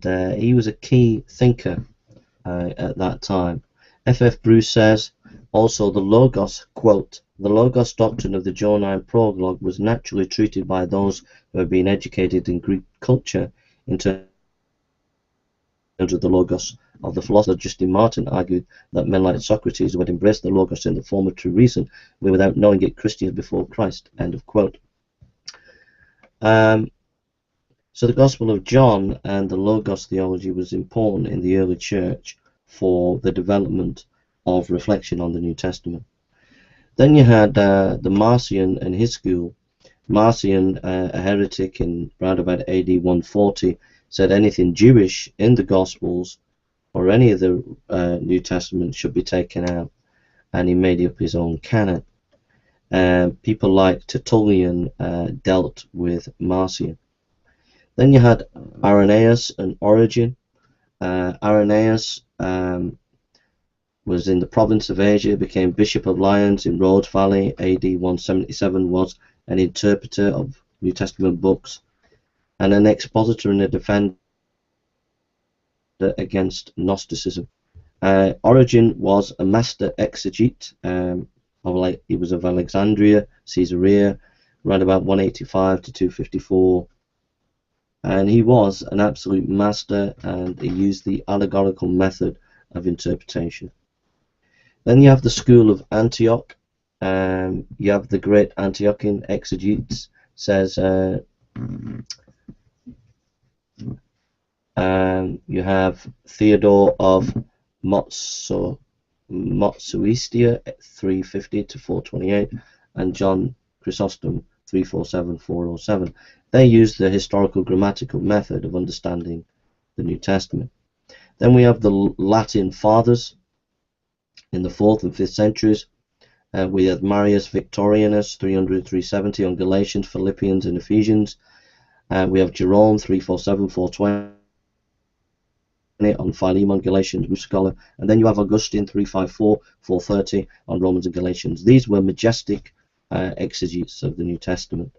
he was a key thinker at that time. F.F. Bruce says, also the Logos, quote, the Logos doctrine of the Johannine prologue was naturally treated by those who had been educated in Greek culture in terms of the Logos of the philosopher. Justin Martin argued that men like Socrates who had embraced the Logos in the form of true reason were without knowing it Christians before Christ, end of quote. So the Gospel of John and the Logos theology was important in the early church for the development of reflection on the New Testament. Then you had the Marcion and his school. Marcion, a heretic in around about AD 140, said anything Jewish in the Gospels or any of the New Testament should be taken out, and he made up his own canon. People like Tertullian dealt with Marcion. Then you had Irenaeus and Origen. Irenaeus was in the province of Asia, became Bishop of Lyons in Rhodes Valley, AD 177, was an interpreter of New Testament books and an expositor and a defender against Gnosticism. Origen was a master exegete. He was of Alexandria, Caesarea, around about 185 to 254. And he was an absolute master, and he used the allegorical method of interpretation. Then you have the school of Antioch. You have the great Antiochian exegetes, says you have Theodore of Motsuistia, 350 to 428, and John Chrysostom, 347-407. They used the historical grammatical method of understanding the New Testament. Then we have the Latin fathers in the 4th and 5th centuries. We have Marius Victorinus, 300-370, on Galatians, Philippians, and Ephesians. We have Jerome, 347-420, on Philemon, Galatians, Bruce Scholar. And then you have Augustine, 354-430, on Romans and Galatians. These were majestic exegetes of the New Testament.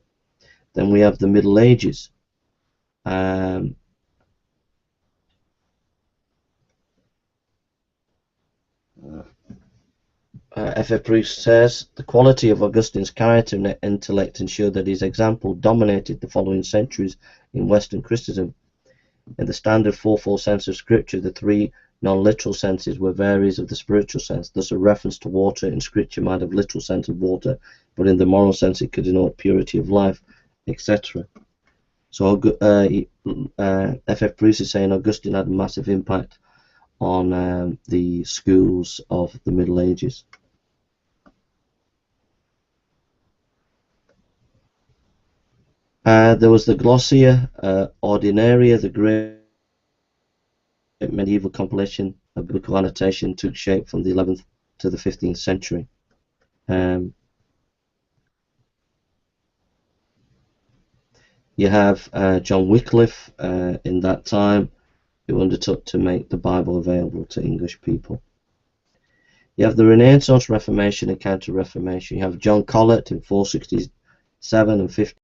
Then we have the Middle Ages. F.F. Bruce says, the quality of Augustine's character and intellect ensured that his example dominated the following centuries in Western Christendom. In the standard 4-4 sense of Scripture, the three non-literal senses were varies of the spiritual sense. Thus, a reference to water in Scripture might have literal sense of water, but in the moral sense it could denote purity of life, etc. So F.F. Bruce is saying Augustine had a massive impact on the schools of the Middle Ages. There was the Glossia Ordinaria, the great medieval compilation of biblical annotation, took shape from the 11th to the 15th century. You have John Wycliffe in that time, who undertook to make the Bible available to English people. You have the Renaissance, Reformation, and Counter-Reformation. You have John Colet in 467 and 50.